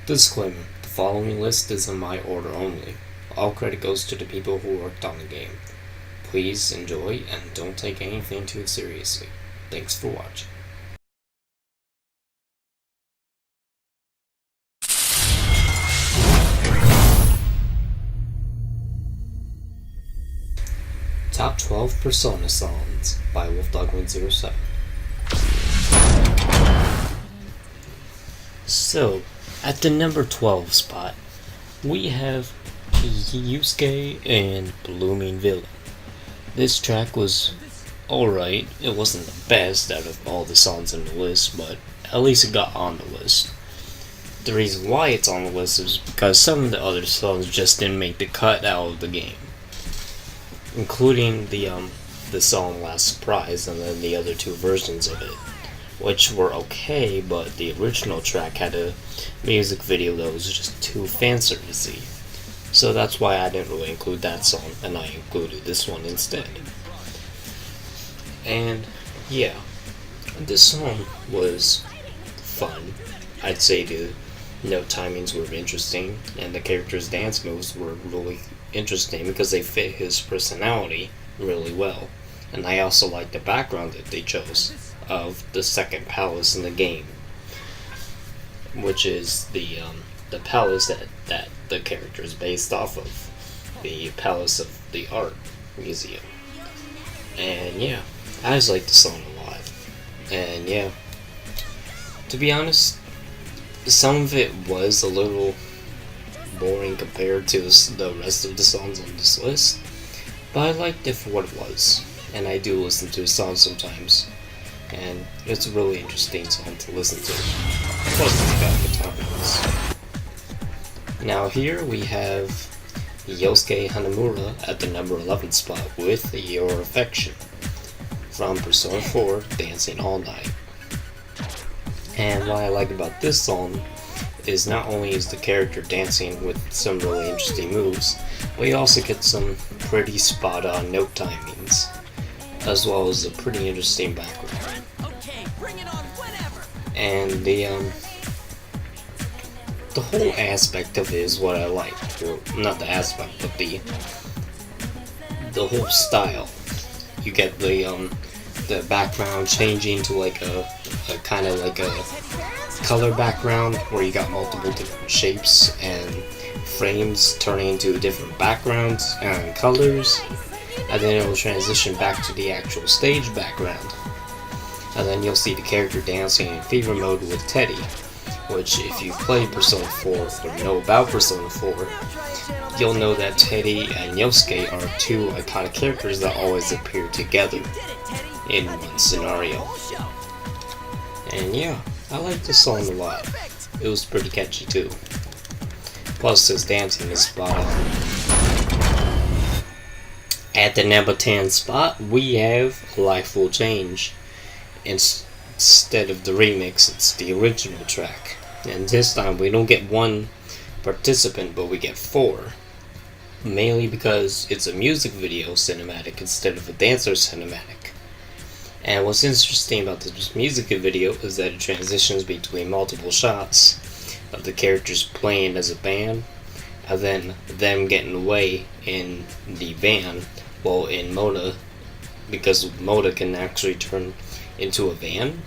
Disclaimer: the following list is in my order only. All credit goes to the people who worked on the game. Please enjoy and don't take anything too seriously. Thanks for watching. Top 12 Persona Songs by WolfDog107. So, at the number 12 spot, we have Yusuke and Blooming Villain. This track was alright. It wasn't the best out of all the songs on the list, but at least it got on the list. The reason why it's on the list is because some of the other songs just didn't make the cut out of the game, including the song Last Surprise and then the other two versions of it, which were okay, but the original track had a music video that was just too fanservice-y. So that's why I didn't really include that song, and I included this one instead. And yeah, this song was fun. I'd say the note timings were interesting, and the character's dance moves were really interesting because they fit his personality really well. And I also liked the background that they chose of the second palace in the game, which is the palace that the character is based off of, the Palace of the Art Museum. And yeah, I just like the song a lot. And yeah, to be honest, some of it was a little boring compared to the rest of the songs on this list, but I liked it for what it was, and I do listen to the song sometimes, and it's a really interesting song to listen to. Plus it's got guitar notes. Now here we have Yosuke Hanamura at the number 11 spot with Your Affection from Persona 4 Dancing All Night. And what I like about this song is not only is the character dancing with some really interesting moves, but you also get some pretty spot on note timings, as well as a pretty interesting background. And the whole aspect of it is what I like. Well, not the aspect, but the whole style. You get the background changing to like a kind of like a color background where you got multiple different shapes and frames turning into different backgrounds and colors, and then it will transition back to the actual stage background, and then you'll see the character dancing in fever mode with Teddy, which if you play Persona 4 or know about Persona 4, you'll know that Teddy and Yosuke are two iconic characters that always appear together in one scenario. And yeah, I like this song a lot. It was pretty catchy too. Plus his dancing is spot on. At the number 10 spot, we have Life Will Change. Instead of the remix, it's the original track. And this time we don't get one participant, but we get 4. Mainly because it's a music video cinematic instead of a dancer cinematic. And what's interesting about this music video is that it transitions between multiple shots of the characters playing as a band, and then them getting away in the van, well, in Moda, because Moda can actually turn into a van,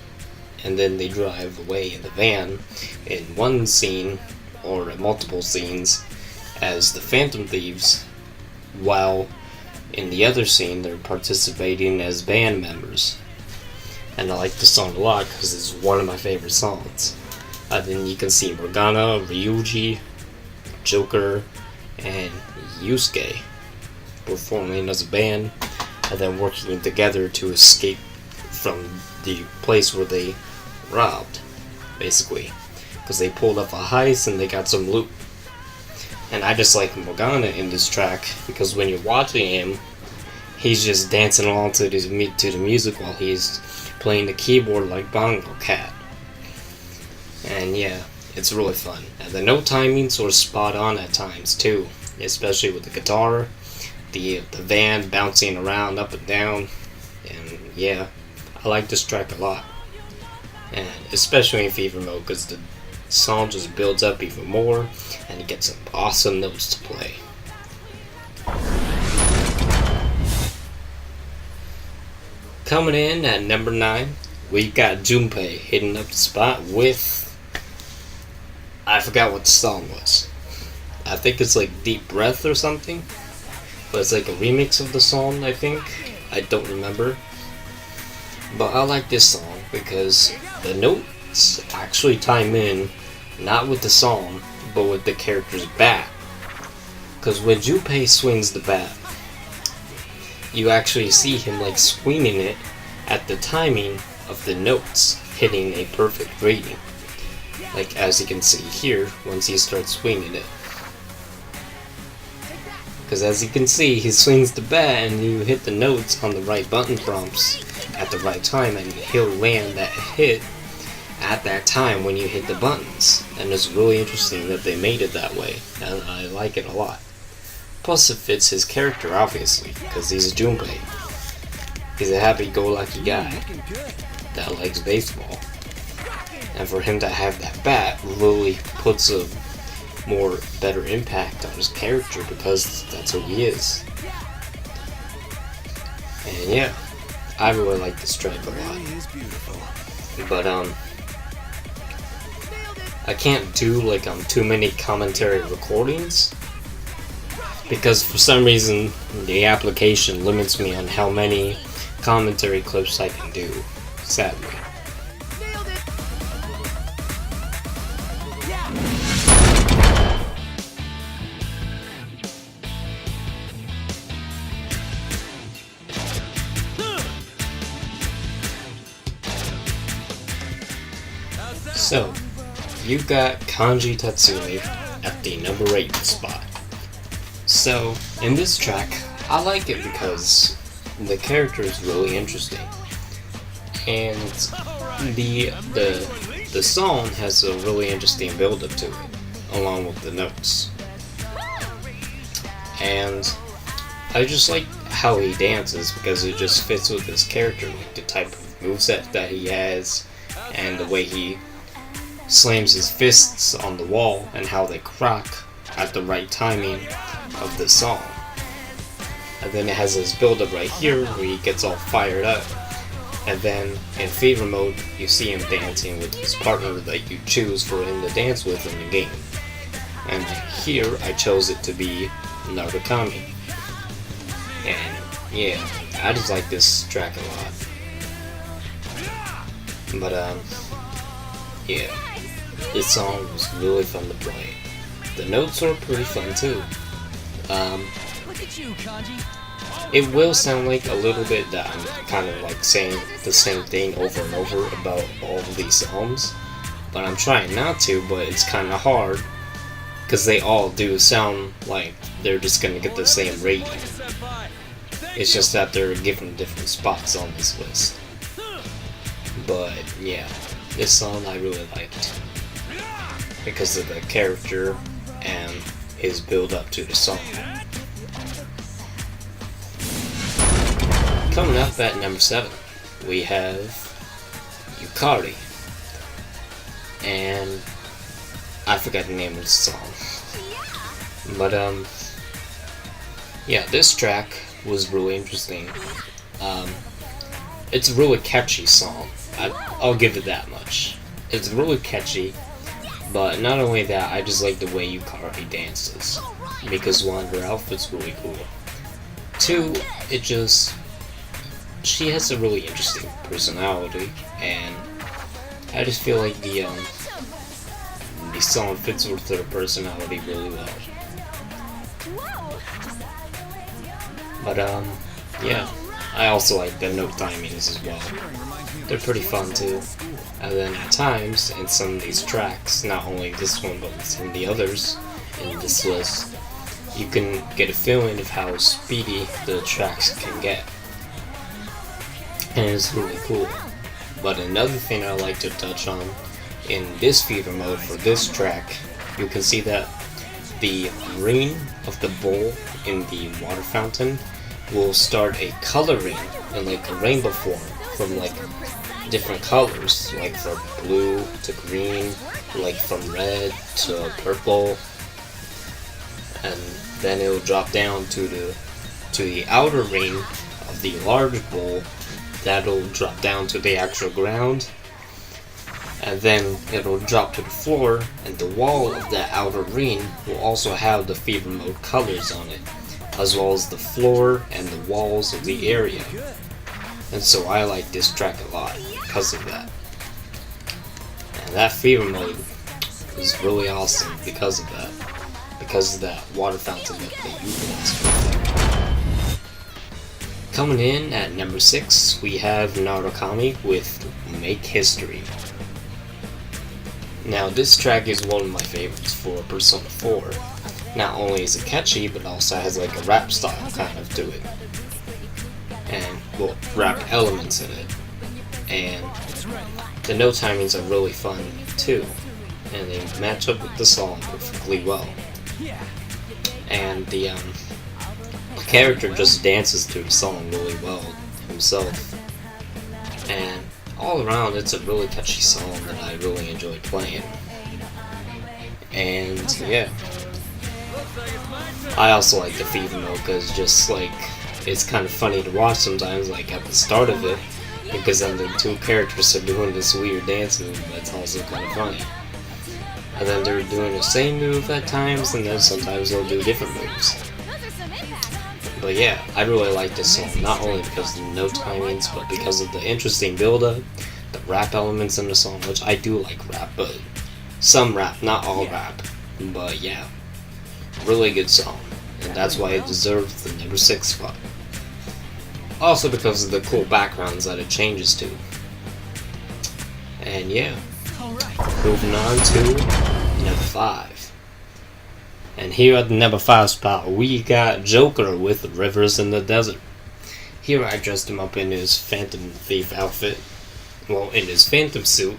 and then they drive away in the van in one scene, or multiple scenes, as the Phantom Thieves, while in the other scene they're participating as band members. And I like this song a lot because it's one of my favorite songs. Then you can see Morgana, Ryuji, Joker, and Yusuke performing as a band, and then working together to escape from the place where they robbed, basically, because they pulled up a heist and they got some loot. And I just like Morgana in this track because when you're watching him, he's just dancing along to the music while he's playing the keyboard like Bongo Cat. And yeah, it's really fun. And the note timings are spot on at times too, especially with the guitar, the van bouncing around up and down. And yeah, I like this track a lot. And especially in fever mode because the song just builds up even more, and it gets some awesome notes to play. Coming in at number 9, we've got Junpei hitting up the spot with, I forgot what the song was. I think it's like Deep Breath or something, but it's like a remix of the song, I think. I don't remember. But I like this song because the notes actually time in not with the song, but with the character's bat. Because when Junpei swings the bat, you actually see him like swinging it at the timing of the notes hitting a perfect rating. Like as you can see here, once he starts swinging it. Because as you can see, he swings the bat and you hit the notes on the right button prompts at the right time, and he'll land that hit at that time when you hit the buttons. And it's really interesting that they made it that way, and I like it a lot. Plus it fits his character, obviously, because he's a Junpei. He's a happy-go-lucky guy that likes baseball. And for him to have that bat really puts a more better impact on his character, because that's who he is. And yeah, I really like this track a lot. But I can't do like too many commentary recordings, because for some reason the application limits me on how many commentary clips I can do, sadly. So, you've got Kanji Tatsumi at the number 8 spot. So, in this track, I like it because the character is really interesting, and the song has a really interesting build-up to it, along with the notes. And I just like how he dances because it just fits with his character, like the type of moveset that he has, and the way he slams his fists on the wall and how they crack at the right timing of the song. And then it has this build up right here where he gets all fired up, and then in fever mode you see him dancing with his partner that you choose for him to dance with in the game. And here I chose it to be Narukami. And yeah, I just like this track a lot. But yeah, this song was really fun to play. The notes are pretty fun too. It will sound like a little bit that I'm kind of like saying the same thing over and over about all of these songs, but I'm trying not to, but it's kind of hard because they all do sound like they're just gonna get the same rating. It's just that they're given different spots on this list. But yeah, this song I really liked because of the character and his build up to the song. Coming up at number 7, we have Yukari, and I forgot the name of the song. But yeah, this track was really interesting. It's a really catchy song. I'll give it that much. It's really catchy, but not only that, I just like the way Yukari dances, because one, her outfit's really cool. Two, she has a really interesting personality, and I just feel like the song fits with her personality really well. But yeah, I also like the note timings as well. They're pretty fun too. And then at times, in some of these tracks, not only this one but some of the others in this list, you can get a feeling of how speedy the tracks can get. And it's really cool. But another thing I like to touch on, in this fever mode for this track, you can see that the ring of the bowl in the water fountain will start a coloring in like a rainbow form from like different colors, like from blue to green, like from red to purple, and then it'll drop down to the outer ring of the large bowl. That'll drop down to the actual ground, and then it'll drop to the floor, and the wall of that outer ring will also have the fever mode colors on it, as well as the floor and the walls of the area. And so I like this track a lot because of that. And that fever mode is really awesome because of that. Because of that water fountain that they utilized right there. Coming in at number 6, we have Narukami with Make History. Now this track is one of my favorites for Persona 4. Not only is it catchy, but also has like a rap style kind of to it. And, well, rap elements in it. And the note timings are really fun too. And they match up with the song perfectly well. And the character just dances to the song really well himself. And all around, it's a really catchy song that I really enjoy playing. And yeah, I also like the fever mode because just like it's kind of funny to watch sometimes, like at the start of it, because then the two characters are doing this weird dance move, but it's also kind of funny. And then they're doing the same move at times, and then sometimes they'll do different moves. But yeah, I really like this song, not only because of the note timings, but because of the interesting build-up, the rap elements in the song, which I do like rap, but some rap, not all rap. But yeah, really good song, and that's why it deserves the number 6 spot. Also because of the cool backgrounds that it changes to. And yeah, moving on to number 5. And here at the number 5 spot, we got Joker with Rivers in the Desert. Here I dressed him up in his Phantom Thief outfit. Well, in his Phantom suit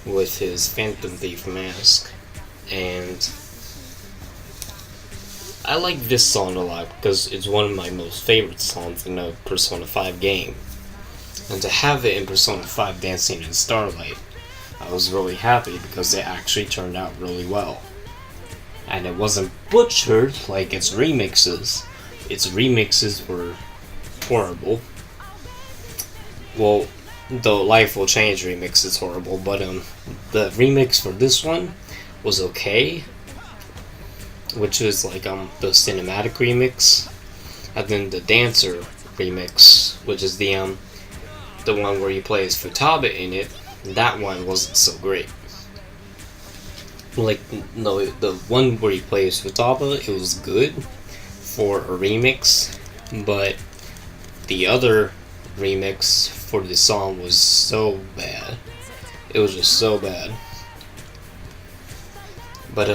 with his Phantom Thief mask. And I like this song a lot because it's one of my most favorite songs in a Persona 5 game. And to have it in Persona 5 dancing in Starlight, I was really happy because it actually turned out really well. And it wasn't butchered like its remixes. Its remixes were horrible. Well, the Life Will Change remix is horrible, but the remix for this one was okay, which is like the cinematic remix, and then the dancer remix, which is the one where you play as Futaba in it. That one wasn't so great. Like, no, the one where you play as Futaba, it was good for a remix, but the other remix for the song was so bad. It was just so bad. But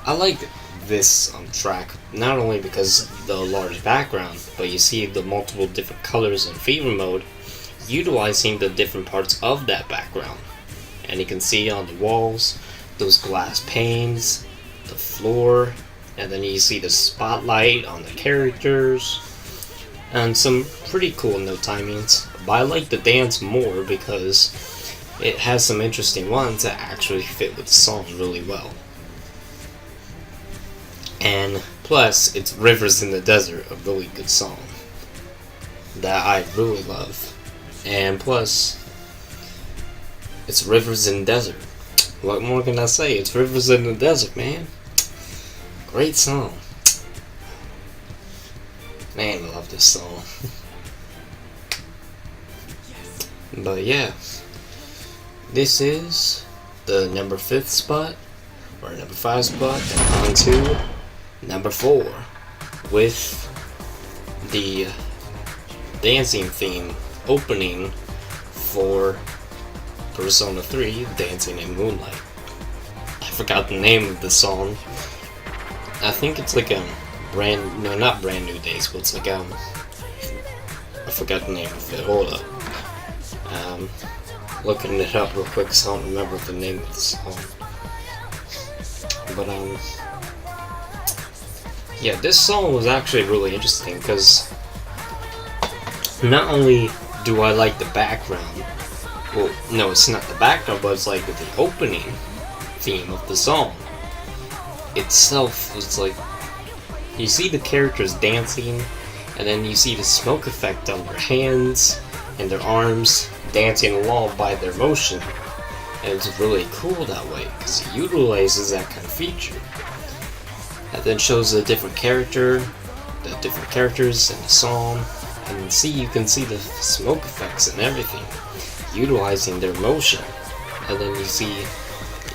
I like this track not only because of the large background, but you see the multiple different colors in fever mode utilizing the different parts of that background. And you can see on the walls those glass panes, the floor, and then you see the spotlight on the characters, and some pretty cool note timings. But I like the dance more because it has some interesting ones that actually fit with the song really well. And plus, it's Rivers in the Desert, a really good song that I really love. And plus, it's Rivers in the Desert. What more can I say? It's Rivers in the Desert, man. Great song. Man, I love this song. But yeah, this is the number 5th spot, or number 5 spot, and on to number 4, with the dancing theme opening for Persona 3, Dancing in Moonlight. I forgot the name of the song. I think it's like not Brand New Days, but it's like I forgot the name of it. Hold up. Looking it up real quick, so I don't remember the name of the song. But yeah, this song was actually really interesting because not only do I like the background well, no, it's not the background, but it's like the opening theme of the song itself. It's like you see the characters dancing, and then you see the smoke effect on their hands and their arms dancing along by their motion, and it's really cool that way because it utilizes that kind of feature. And then shows the different characters in the song, and you can see the smoke effects and everything utilizing their motion. And then you see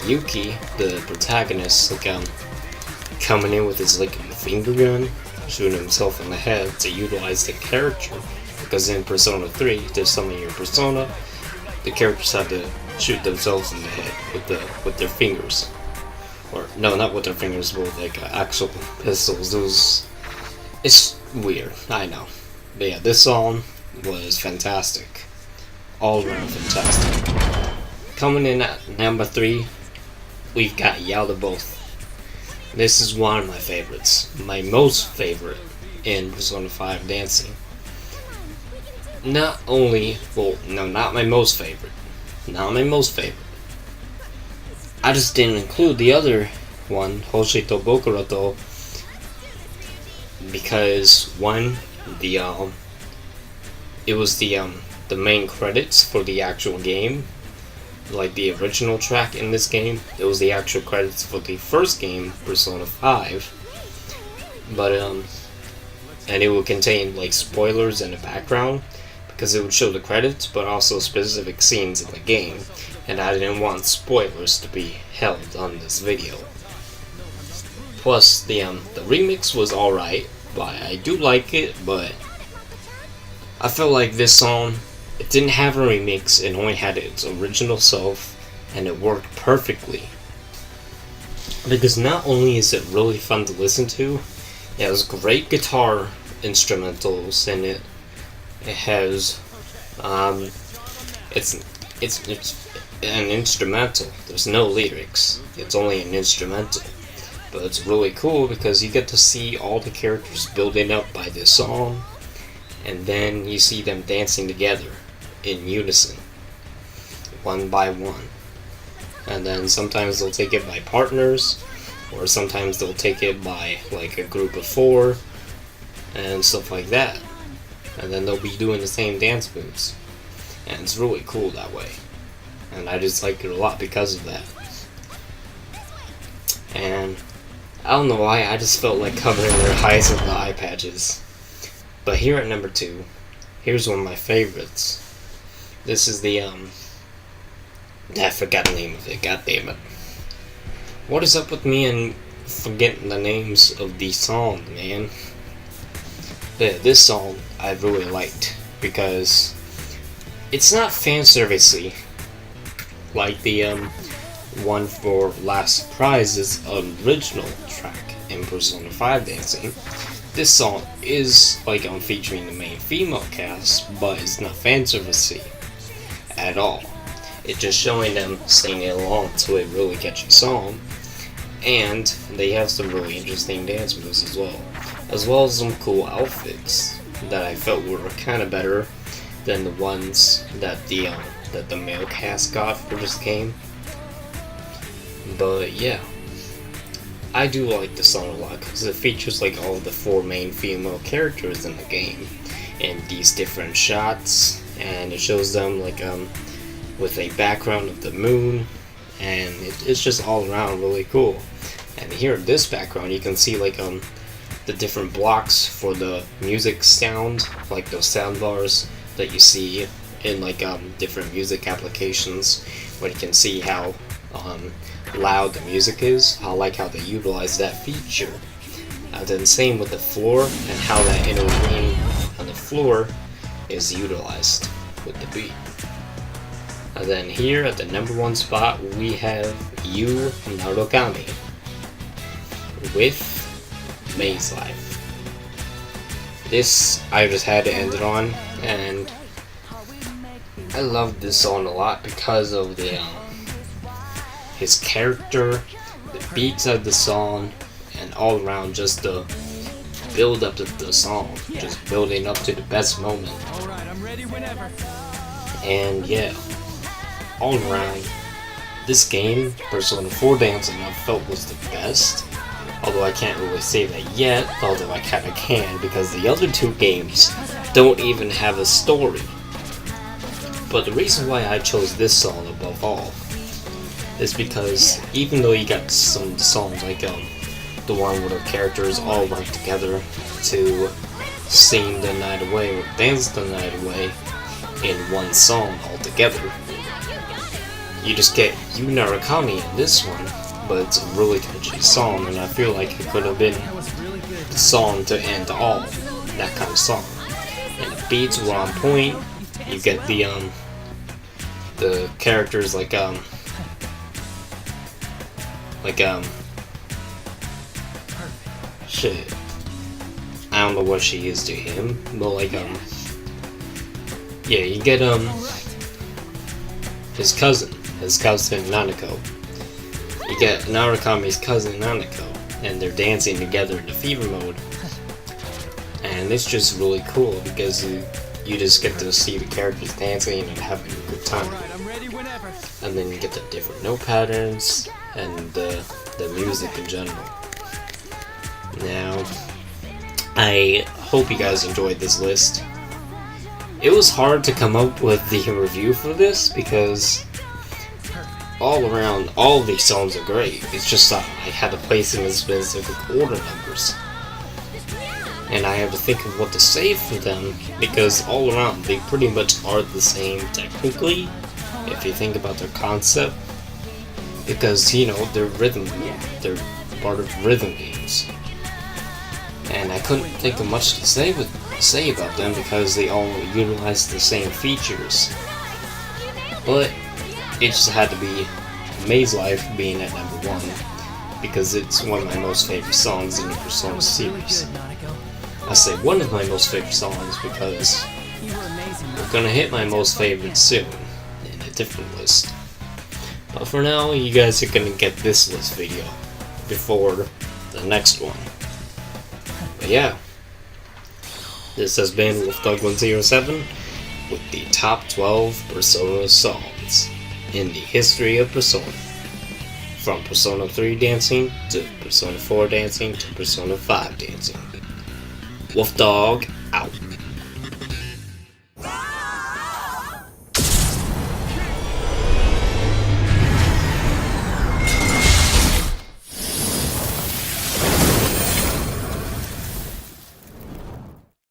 Yuki, the protagonist, coming in with his finger gun, shooting himself in the head to utilize the character. Because in Persona 3, to summon your persona, the characters have to shoot themselves in the head with their fingers. Or no, not with their fingers, but with actual pistols. It's weird, I know. But yeah, this song was fantastic. All around fantastic. Coming in at number 3, we've got Yalda Both. This is one of my favorites. My most favorite in Persona 5 dancing. Not only, well, no, not my most favorite. Not my most favorite. I just didn't include the other one, Hoshito Bokurato, because one, it was the main credits for the actual game, like the original track in this game. It was the actual credits for the first game, Persona 5, but and it would contain spoilers in the background because it would show the credits, but also specific scenes in the game, and I didn't want spoilers to be held on this video. Plus, the remix was alright, but I do like it, but I felt like this song, it didn't have a remix, it only had its original self, and it worked perfectly. Because not only is it really fun to listen to, it has great guitar instrumentals in it. It has, it's an instrumental. There's no lyrics. It's only an instrumental. But it's really cool because you get to see all the characters building up by this song, and then you see them dancing together in unison, one by one. And then sometimes they'll take it by partners, or sometimes they'll take it by a group of 4 and stuff like that. And then they'll be doing the same dance moves, and it's really cool that way. And I just like it a lot because of that. And I don't know why, I just felt like covering their eyes with the eye patches. But here at number 2, here's one of my favorites. This is the I forgot the name of it, god damn it. What is up with me and forgetting the names of these songs, man? Yeah, this song I really liked because it's not fan servicey like the one for Last Surprise's original track in Persona 5 dancing. This song is featuring the main female cast, but it's not fan servicey at all. It's just showing them singing along to a really catchy song, and they have some really interesting dance moves as well as some cool outfits that I felt were kind of better than the ones that the male cast got for this game. But yeah, I do like the song a lot because it features all of the 4 main female characters in the game in these different shots, and it shows them with a background of the moon, and it's just all around really cool. And here in this background you can see the different blocks for the music sound, those sound bars that you see in different music applications, where you can see how loud the music is. I like how they utilize that feature. Then same with the floor, and how that inner ring on the floor is utilized with the beat. And then here at the number 1 spot we have Yu Narukami with Maze Life. This I just had to end it on, and I love this song a lot because of the his character, the beats of the song, and all around just the build up of the song, just building up to the best moment. And yeah, all around, this game, Persona 4 Dancing, I felt was the best. Although I can't really say that yet, although I kinda can, because the other two games don't even have a story. But the reason why I chose this song above all is because even though you got some songs like the one where the characters all work together to sing the night away or dance the night away in one song altogether, you just get Yu Narukami in this one, but it's a really catchy song, and I feel like it could have been the song to end all that kind of song. And the beats were on point. You get the characters like shit. I don't know what she is to him, but like yeah, you get his cousin Nanako. You get Narukami's cousin Nanako, and they're dancing together in the fever mode. And it's just really cool because you just get to see the characters dancing and having a good time. And then you get the different note patterns and the music in general. Now, I hope you guys enjoyed this list. It was hard to come up with the review for this because all around, all of these songs are great. It's just that I had to place them in specific order numbers. And I have to think of what to say for them because all around they pretty much are the same technically if you think about their concept, because you know they're part of rhythm games, and I couldn't think of much to say about them because they all utilize the same features. But it just had to be Maze Life being at number 1 because it's one of my most favorite songs in the Persona series. I say one of my most favorite songs because we're gonna hit my most favorite soon in a different list. But for now, you guys are gonna get this list video before the next one. But yeah, this has been WolfDog107 with the top 12 Persona songs in the history of Persona. From Persona 3 dancing to Persona 4 dancing to Persona 5 dancing. WolfDog out.